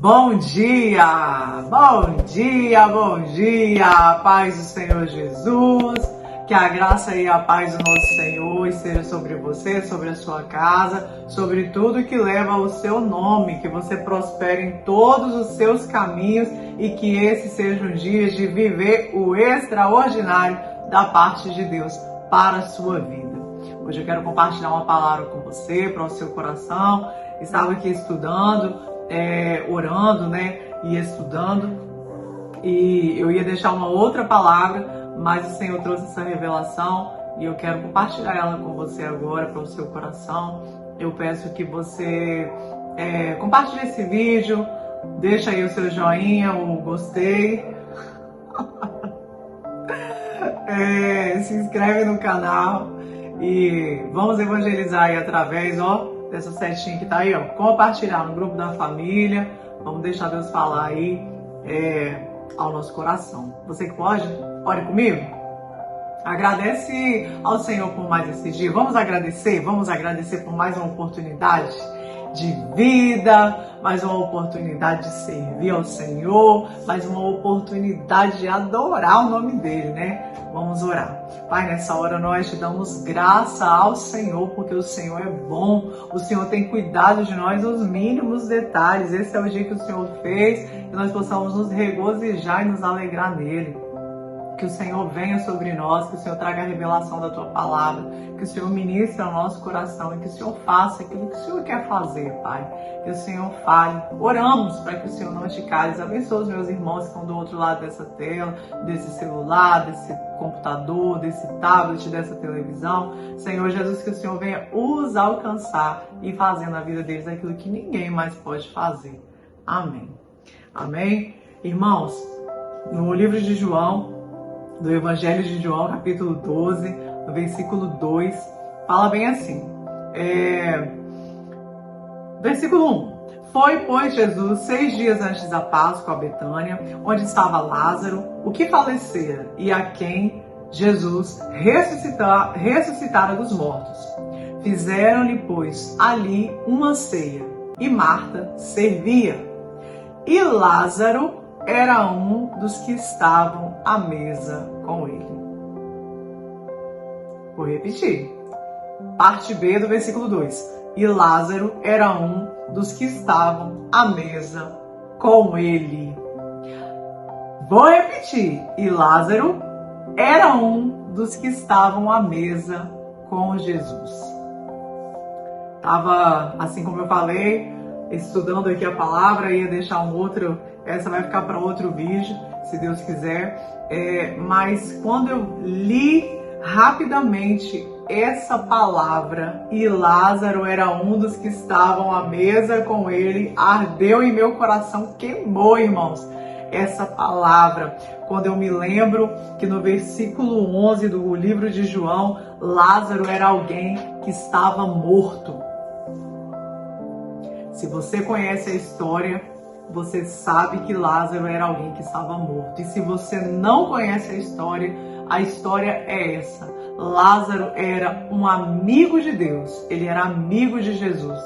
Bom dia, bom dia, bom dia, paz do Senhor Jesus, que a graça e a paz do nosso Senhor esteja sobre você, sobre a sua casa, sobre tudo que leva o seu nome, que você prospere em todos os seus caminhos e que esses sejam dias de viver o extraordinário da parte de Deus para a sua vida. Hoje eu quero compartilhar uma palavra com você, para o seu coração. Estava aqui estudando, orando, e estudando, e eu ia deixar uma outra palavra, mas o Senhor trouxe essa revelação e eu quero compartilhar ela com você agora, para o seu coração. Eu peço que você compartilhe esse vídeo, deixa aí o seu joinha, o gostei, se inscreve no canal e vamos evangelizar aí através, dessa setinha que tá aí, compartilhar no grupo da família. Vamos deixar Deus falar aí ao nosso coração. Você que pode, ore comigo. Agradece ao Senhor por mais esse dia. Vamos agradecer por mais uma oportunidade de vida, mais uma oportunidade de servir ao Senhor, mais uma oportunidade de adorar o nome dele, Vamos orar. Pai, nessa hora nós te damos graça ao Senhor, porque o Senhor é bom, o Senhor tem cuidado de nós nos mínimos detalhes. Esse é o dia que o Senhor fez, que nós possamos nos regozijar e nos alegrar nele. Que o Senhor venha sobre nós, que o Senhor traga a revelação da Tua Palavra, que o Senhor ministre ao nosso coração e que o Senhor faça aquilo que o Senhor quer fazer, Pai. Que o Senhor fale. Oramos para que o Senhor não te cales. Abençoa os meus irmãos que estão do outro lado dessa tela, desse celular, desse computador, desse tablet, dessa televisão. Senhor Jesus, que o Senhor venha os alcançar e fazer na vida deles aquilo que ninguém mais pode fazer. Amém. Amém? Irmãos, no livro de João, do Evangelho de João, capítulo 12, no versículo 2, fala bem assim, versículo 1. Foi, pois, Jesus 6 dias antes da Páscoa a Betânia, onde estava Lázaro, o que falecera, e a quem Jesus ressuscitara dos mortos. Fizeram-lhe, pois, ali uma ceia, e Marta servia, e Lázaro era um dos que estavam à mesa com ele. Vou repetir. Parte B do versículo 2. E Lázaro era um dos que estavam à mesa com ele. Vou repetir. E Lázaro era um dos que estavam à mesa com Jesus. Estava, assim como eu falei, estudando aqui a palavra, ia deixar essa vai ficar para outro vídeo, se Deus quiser, mas quando eu li rapidamente essa palavra, e Lázaro era um dos que estavam à mesa com ele, ardeu em meu coração, queimou, irmãos, essa palavra. Quando eu me lembro que no versículo 11 do livro de João, Lázaro era alguém que estava morto. Se você conhece a história, você sabe que Lázaro era alguém que estava morto. E se você não conhece a história é essa. Lázaro era um amigo de Deus. Ele era amigo de Jesus.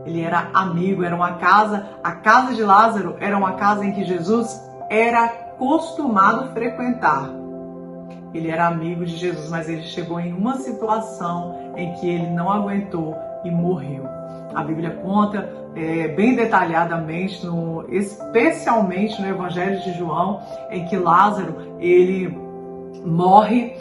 Ele era amigo, a casa de Lázaro era uma casa em que Jesus era acostumado frequentar. Ele era amigo de Jesus, mas ele chegou em uma situação em que ele não aguentou e morreu. A Bíblia conta bem detalhadamente, especialmente no Evangelho de João, em que Lázaro, ele morre,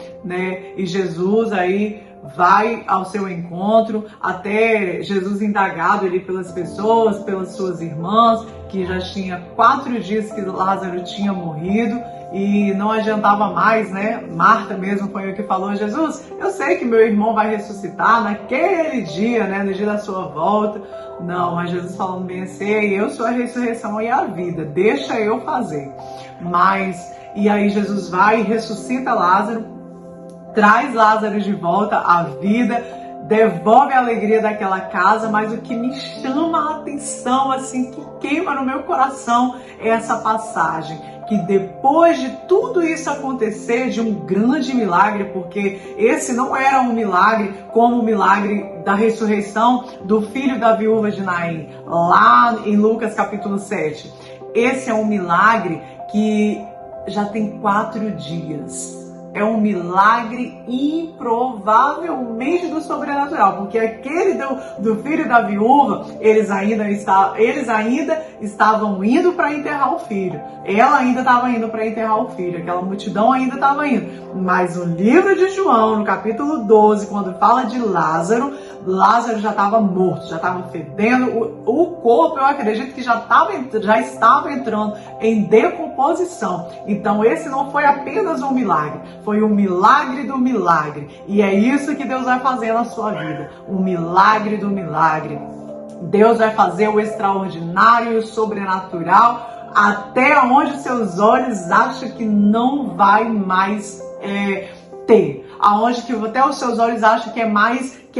e Jesus aí vai ao seu encontro, até Jesus indagado ali pelas pessoas, pelas suas irmãs, que já tinha 4 dias que Lázaro tinha morrido, e não adiantava mais, Marta mesmo foi o que falou: Jesus, eu sei que meu irmão vai ressuscitar naquele dia, no dia da sua volta. Não, mas Jesus falando bem assim: eu sou a ressurreição e a vida, deixa eu fazer. E aí Jesus vai e ressuscita Lázaro, traz Lázaro de volta à vida, devolve a alegria daquela casa, mas o que me chama a atenção, assim, que queima no meu coração é essa passagem, que depois de tudo isso acontecer, de um grande milagre, porque esse não era um milagre como o milagre da ressurreição do filho da viúva de Naim, lá em Lucas capítulo 7. Esse é um milagre que já tem 4 dias. É um milagre improvavelmente do sobrenatural, porque aquele do filho da viúva, eles ainda estavam indo para enterrar o filho. Ela ainda estava indo para enterrar o filho, aquela multidão ainda estava indo. Mas o livro de João, no capítulo 12, quando fala de Lázaro, Lázaro já estava morto, já estava fedendo. O corpo, eu acredito que já estava entrando em decomposição. Então esse não foi apenas um milagre, foi um milagre do milagre. E é isso que Deus vai fazer na sua vida, um milagre do milagre. Deus vai fazer o extraordinário e o sobrenatural até onde os seus olhos acham que não vai mais ter. Aonde que até os seus olhos acham que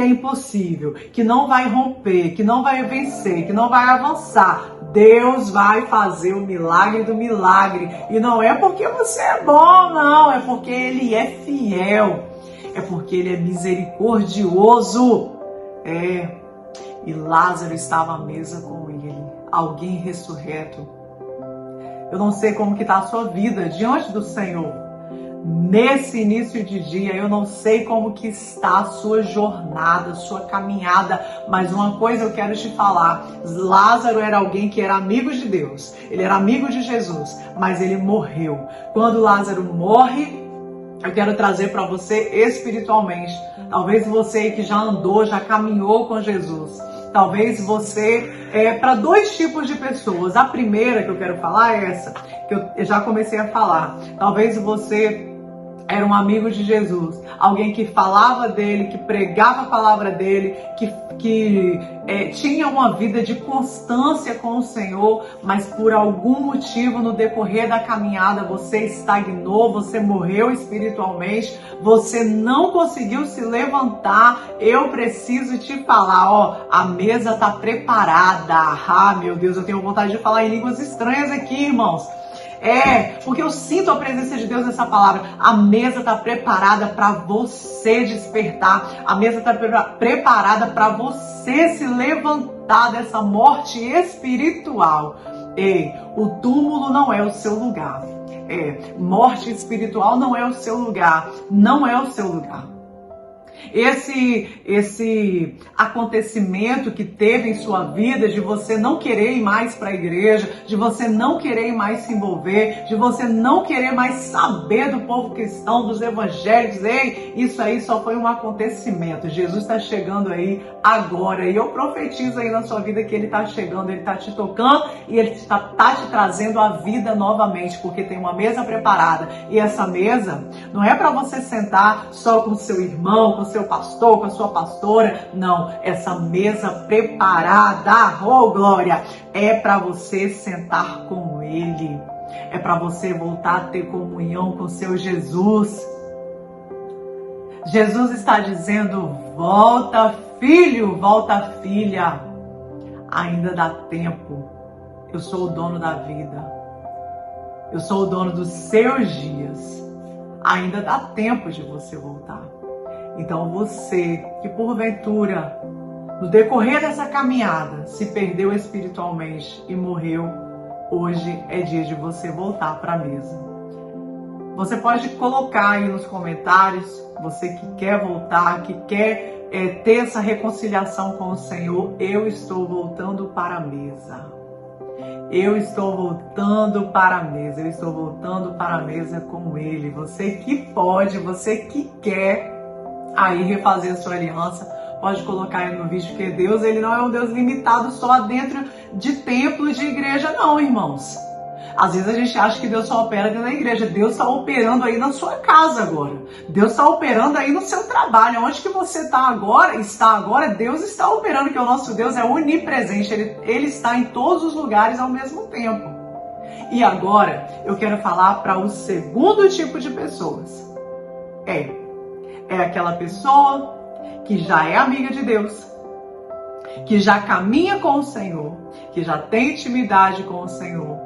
é impossível, que não vai romper, que não vai vencer, que não vai avançar. Deus vai fazer o milagre do milagre. E não é porque você é bom, não. É porque Ele é fiel. É porque Ele é misericordioso. E Lázaro estava à mesa com Ele. Alguém ressurreto. Eu não sei como que está a sua vida diante do Senhor. Nesse início de dia, eu não sei como que está a sua jornada, sua caminhada, mas uma coisa eu quero te falar. Lázaro era alguém que era amigo de Deus, ele era amigo de Jesus, mas ele morreu. Quando Lázaro morre, eu quero trazer para você espiritualmente. Talvez você que já andou, já caminhou com Jesus. Talvez você para 2 tipos de pessoas. A primeira que eu quero falar é essa, que eu já comecei a falar. Talvez você era um amigo de Jesus, alguém que falava dele, que pregava a palavra dele, que tinha uma vida de constância com o Senhor, mas por algum motivo no decorrer da caminhada você estagnou, você morreu espiritualmente, você não conseguiu se levantar. Eu preciso te falar, a mesa está preparada. Ah, meu Deus, eu tenho vontade de falar em línguas estranhas aqui, irmãos. Porque eu sinto a presença de Deus nessa palavra. A mesa está preparada para você despertar. A mesa está preparada para você se levantar dessa morte espiritual. O túmulo não é o seu lugar. Morte espiritual não é o seu lugar. Não é o seu lugar. Esse acontecimento que teve em sua vida de você não querer ir mais para a igreja, de você não querer mais se envolver, de você não querer mais saber do povo cristão, dos evangélicos, isso aí só foi um acontecimento. Jesus está chegando aí agora e eu profetizo aí na sua vida que Ele está chegando, Ele está te tocando e Ele está te trazendo a vida novamente, porque tem uma mesa preparada. E essa mesa não é para você sentar só com seu irmão, com seu pastor, com a sua pastora. Não, essa mesa preparada, oh glória, é para você sentar com Ele. É para você voltar a ter comunhão com seu Jesus. Jesus está dizendo: volta filho, volta filha. Ainda dá tempo. Eu sou o dono da vida. Eu sou o dono dos seus dias. Ainda dá tempo de você voltar. Então você que porventura, no decorrer dessa caminhada, se perdeu espiritualmente e morreu, hoje é dia de você voltar para a mesa. Você pode colocar aí nos comentários, você que quer voltar, que quer ter essa reconciliação com o Senhor: eu estou voltando para a mesa. Eu estou voltando para a mesa, eu estou voltando para a mesa com Ele. Você que pode, você que quer aí refazer a sua aliança, pode colocar aí no vídeo, porque Deus, Ele não é um Deus limitado só dentro de templos de igreja não, irmãos. Às vezes a gente acha que Deus só opera dentro da igreja. Deus está operando aí na sua casa agora. Deus está operando aí no seu trabalho. Onde que você está agora, Deus está operando, que o nosso Deus é onipresente. Ele está em todos os lugares ao mesmo tempo. E agora eu quero falar para o segundo tipo de pessoas. É aquela pessoa que já é amiga de Deus, que já caminha com o Senhor, que já tem intimidade com o Senhor,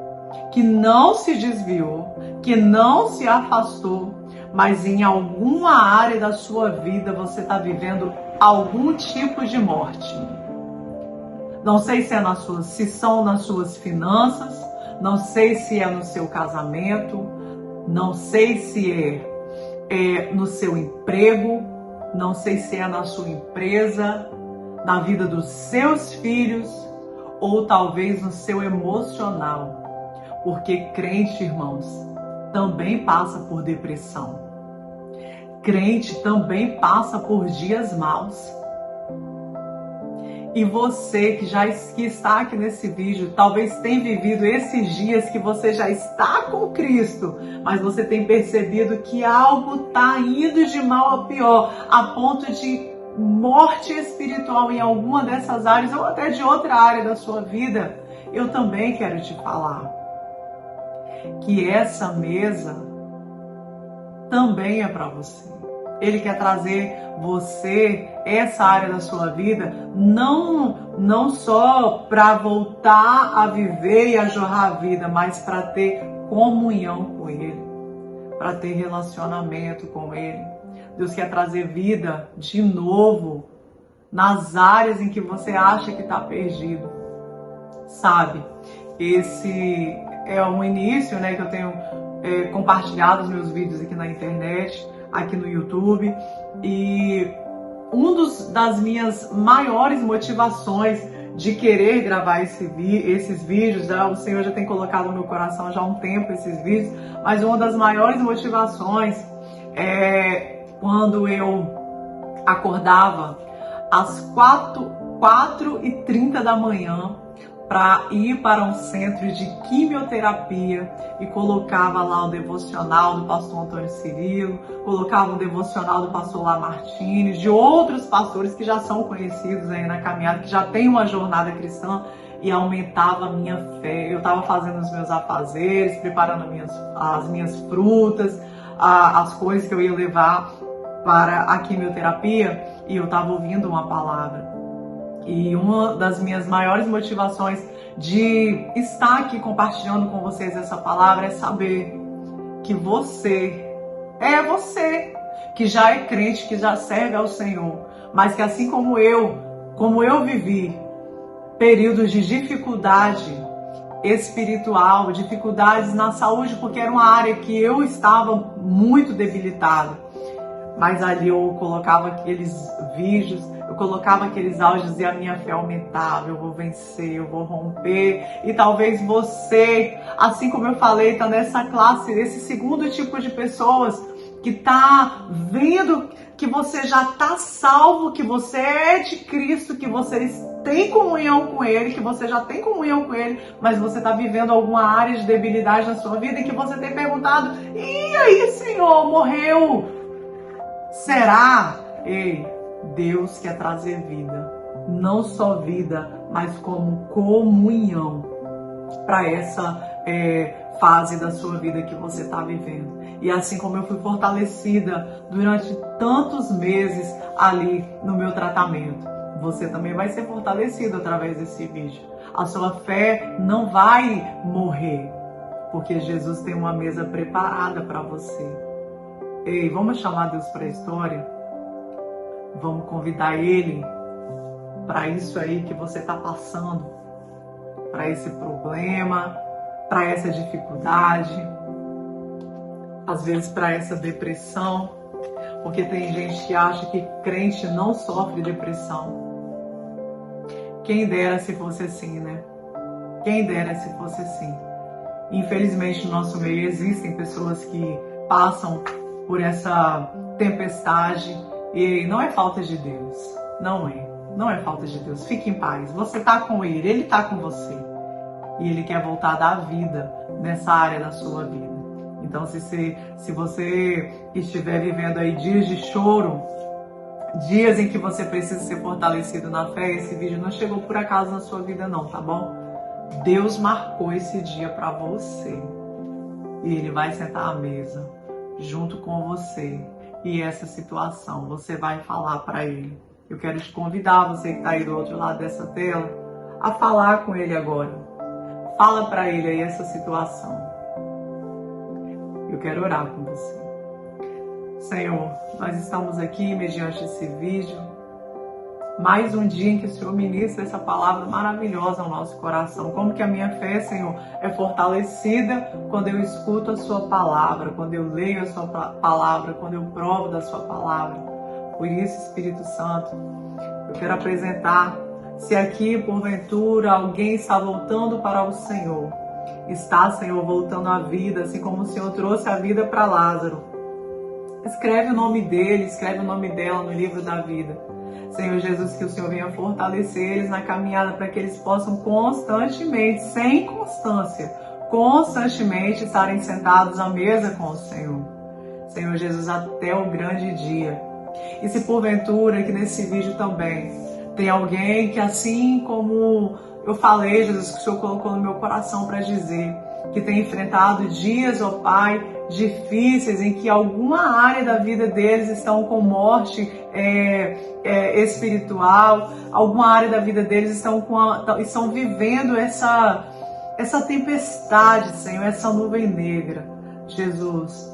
que não se desviou, que não se afastou, mas em alguma área da sua vida você está vivendo algum tipo de morte. Não sei se são nas suas finanças, não sei se é no seu casamento, não sei se é no seu emprego, não sei se é na sua empresa, na vida dos seus filhos ou talvez no seu emocional. Porque crente, irmãos, também passa por depressão. Crente também passa por dias maus. E você que está aqui nesse vídeo, talvez tenha vivido esses dias que você já está com Cristo, mas você tem percebido que algo está indo de mal a pior, a ponto de morte espiritual em alguma dessas áreas ou até de outra área da sua vida. Eu também quero te falar que essa mesa também é para você. Ele quer trazer você, essa área da sua vida, não só para voltar a viver e a jorrar a vida, mas para ter comunhão com Ele, para ter relacionamento com Ele. Deus quer trazer vida de novo nas áreas em que você acha que está perdido. Sabe, esse é um início, né, que eu tenho compartilhado os meus vídeos aqui na internet, aqui no YouTube, e das minhas maiores motivações de querer gravar esses vídeos, o Senhor já tem colocado no meu coração já há um tempo esses vídeos, mas uma das maiores motivações é quando eu acordava às 4h30 da manhã para ir para um centro de quimioterapia e colocava lá o devocional do pastor Antônio Cirilo, colocava o devocional do pastor Lamartine, de outros pastores que já são conhecidos aí na caminhada, que já têm uma jornada cristã, e aumentava a minha fé. Eu estava fazendo os meus afazeres, preparando as minhas frutas, as coisas que eu ia levar para a quimioterapia, e eu estava ouvindo uma palavra. E uma das minhas maiores motivações de estar aqui compartilhando com vocês essa palavra é saber que você que já é crente, que já serve ao Senhor, mas que assim como eu vivi períodos de dificuldade espiritual, dificuldades na saúde, porque era uma área que eu estava muito debilitada. Mas ali eu colocava aqueles vídeos, eu colocava aqueles áudios e a minha fé aumentava. Eu vou vencer, eu vou romper. E talvez você, assim como eu falei, está nessa classe, nesse segundo tipo de pessoas que está vendo que você já está salvo, que você é de Cristo, que você tem comunhão com Ele, que você já tem comunhão com Ele, mas você está vivendo alguma área de debilidade na sua vida e que você tem perguntado: e aí, Senhor, morreu? Será? Ei, Deus quer trazer vida, não só vida, mas como comunhão para essa fase da sua vida que você está vivendo. E assim como eu fui fortalecida durante tantos meses ali no meu tratamento, você também vai ser fortalecido através desse vídeo. A sua fé não vai morrer, porque Jesus tem uma mesa preparada para você. Ei, vamos chamar Deus para a história? Vamos convidar Ele para isso aí que você está passando, para esse problema, para essa dificuldade, às vezes para essa depressão, porque tem gente que acha que crente não sofre depressão. Quem dera se fosse assim, né? Quem dera se fosse assim. Infelizmente, no nosso meio existem pessoas que passam por essa tempestade e não é falta de Deus, não é falta de Deus. Fique em paz, você está com Ele está com você e Ele quer voltar a dar vida nessa área da sua vida. Então se você estiver vivendo aí dias de choro, dias em que você precisa ser fortalecido na fé, esse vídeo não chegou por acaso na sua vida não, tá bom? Deus marcou esse dia para você e Ele vai sentar à mesa junto com você e essa situação. Você vai falar para ele. Eu quero te convidar, você que está aí do outro lado dessa tela, a falar com ele agora. Fala para ele aí essa situação. Eu quero orar com você. Senhor, nós estamos aqui mediante esse vídeo. Mais um dia em que o Senhor ministra essa palavra maravilhosa ao nosso coração. Como que a minha fé, Senhor, é fortalecida quando eu escuto a sua palavra, quando eu leio a sua palavra, quando eu provo da sua palavra. Por isso, Espírito Santo, eu quero apresentar, se aqui, porventura, alguém está voltando para o Senhor, está, Senhor, voltando à vida, assim como o Senhor trouxe a vida para Lázaro. Escreve o nome dele, escreve o nome dela no livro da vida. Senhor Jesus, que o Senhor venha fortalecer eles na caminhada para que eles possam constantemente, sem constância, constantemente estarem sentados à mesa com o Senhor. Senhor Jesus, até o grande dia. E se porventura que nesse vídeo também tem alguém que, assim como eu falei, Jesus, que o Senhor colocou no meu coração para dizer, que tem enfrentado dias, ó Pai, difíceis, em que alguma área da vida deles estão com morte espiritual, alguma área da vida deles estão vivendo essa tempestade, Senhor, essa nuvem negra. Jesus,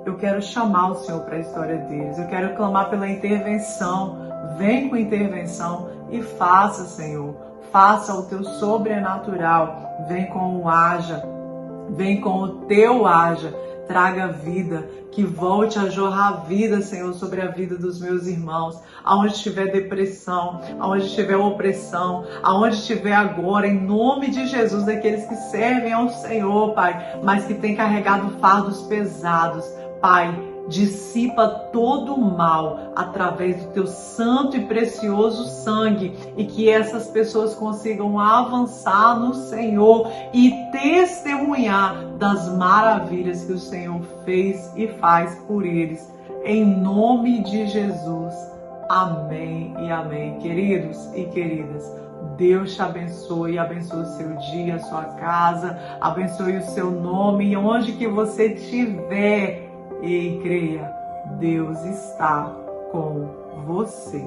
eu quero chamar o Senhor para a história deles, eu quero clamar pela intervenção. Vem com intervenção e faça, Senhor, faça o teu sobrenatural. Vem com o haja, vem com o teu haja, traga vida, que volte a jorrar vida, Senhor, sobre a vida dos meus irmãos. Aonde estiver depressão, aonde estiver opressão, aonde estiver agora, em nome de Jesus, daqueles que servem ao Senhor, Pai, mas que têm carregado fardos pesados, Pai, dissipa todo o mal através do teu santo e precioso sangue, e que essas pessoas consigam avançar no Senhor e testemunhar das maravilhas que o Senhor fez e faz por eles. Em nome de Jesus. Amém e amém. Queridos e queridas, Deus te abençoe, abençoe o seu dia, a sua casa, abençoe o seu nome, e onde que você estiver, e creia, Deus está com você.